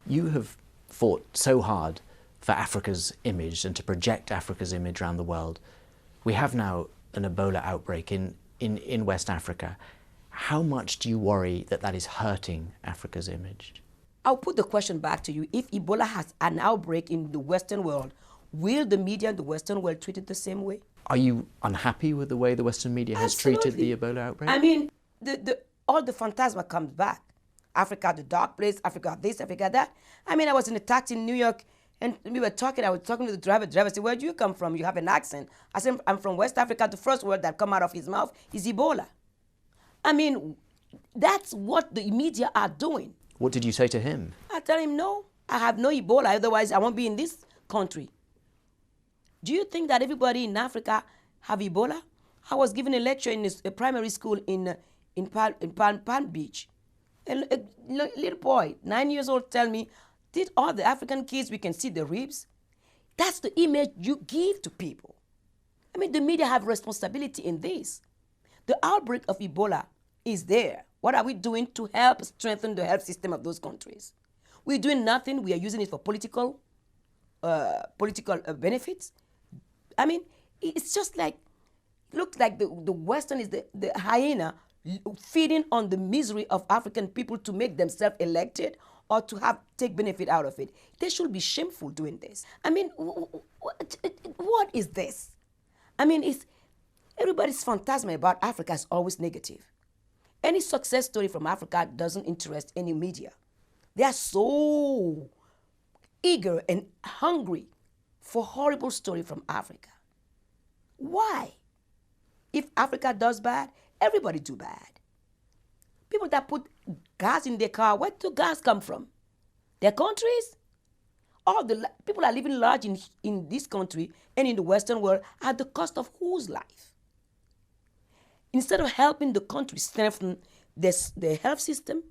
You have fought so hard for Africa's image and to project Africa's image around the world. We have now an Ebola outbreak in West Africa. How much do you worry that that is hurting Africa's image? I'll put the question back to you. If Ebola has an outbreak in the Western world, will the media in the Western world treat it the same way? Are you unhappy with the way the Western media has treated the Ebola outbreak? I mean, all the phantasma comes back. Africa, the dark place, Africa this, Africa that. I mean, I was in a taxi in New York, and we were talking, I was talking to the driver. The driver said, where do you come from? You have an accent. I said, I'm from West Africa. The first word that come out of his mouth is Ebola. I mean, that's what the media are doing. What did you say to him? I tell him, no, I have no Ebola, otherwise I won't be in this country. Do you think that everybody in Africa have Ebola? I was giving a lecture in a primary school in Palm Beach. A little boy, 9 years old, tell me, did all the African kids, we can see the ribs? That's the image you give to people. I mean, the media have responsibility in this. The outbreak of Ebola is there. What are we doing to help strengthen the health system of those countries? We're doing nothing. We are using it for political benefits. I mean, it's just like, looks like the Western is the hyena feeding on the misery of African people to make themselves elected or to take benefit out of it. They should be shameful doing this. I mean, what is this? I mean, everybody's phantasma about Africa is always negative. Any success story from Africa doesn't interest any media. They are so eager and hungry for horrible story from Africa. Why? If Africa does bad, everybody do bad. People that put gas in their car, where do gas come from? Their countries? All the people are living large in this country and in the Western world at the cost of whose life? Instead of helping the country strengthen their health system,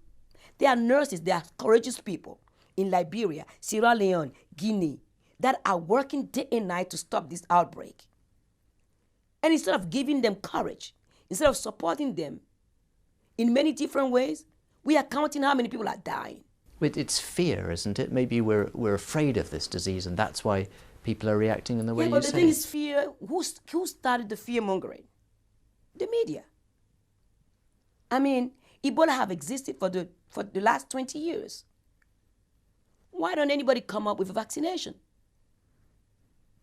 there are nurses, there are courageous people in Liberia, Sierra Leone, Guinea, that are working day and night to stop this outbreak. And instead of giving them courage, instead of supporting them in many different ways, we are counting how many people are dying. But it's fear, isn't it? Maybe we're afraid of this disease, and that's why people are reacting in the way you say. Yeah, but the thing is fear. Who started the fear-mongering? The media. I mean, Ebola have existed for the last 20 years. Why don't anybody come up with a vaccination?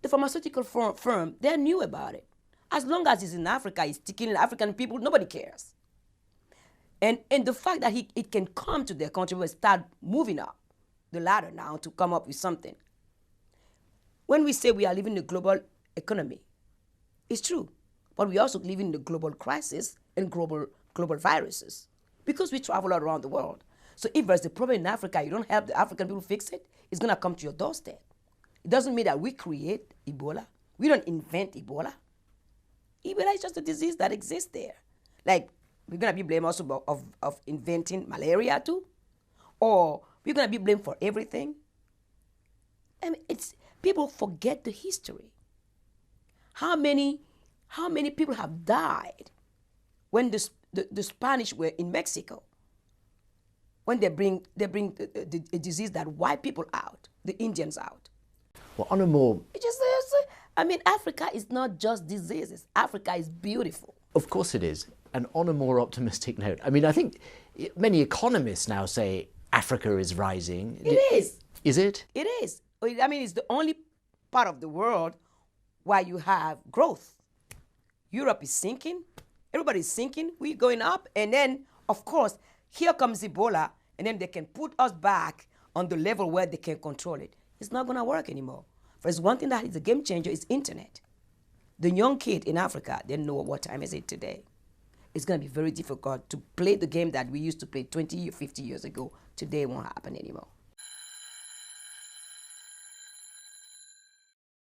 The pharmaceutical firm, they knew about it. As long as it's in Africa, it's killing African people, nobody cares. And the fact that it can come to their country will start moving up the ladder now to come up with something. When we say we are living in a global economy, it's true. But we also live in the global crisis and global viruses because we travel all around the world. So if there's a problem in Africa, you don't help the African people fix it, it's going to come to your doorstep. It doesn't mean that we create Ebola. We don't invent Ebola. Ebola is just a disease that exists there. Like, we're going to be blamed also of inventing malaria too? Or we're going to be blamed for everything? I mean, people forget the history. How many people have died when the Spanish were in Mexico? When they bring a disease that wipe people out, the Indians out. Well, on a more... I mean, Africa is not just diseases. Africa is beautiful. Of course it is. And on a more optimistic note, I mean, I think many economists now say Africa is rising. It is. Is it? It is. I mean, it's the only part of the world where you have growth. Europe is sinking. Everybody's sinking. We're going up. And then, of course, here comes Ebola, and then they can put us back on the level where they can control it. It's not going to work anymore. First, one thing that is a game changer is internet. The young kid in Africa, they know what time is it today. It's going to be very difficult to play the game that we used to play 20 or 50 years ago. Today it won't happen anymore.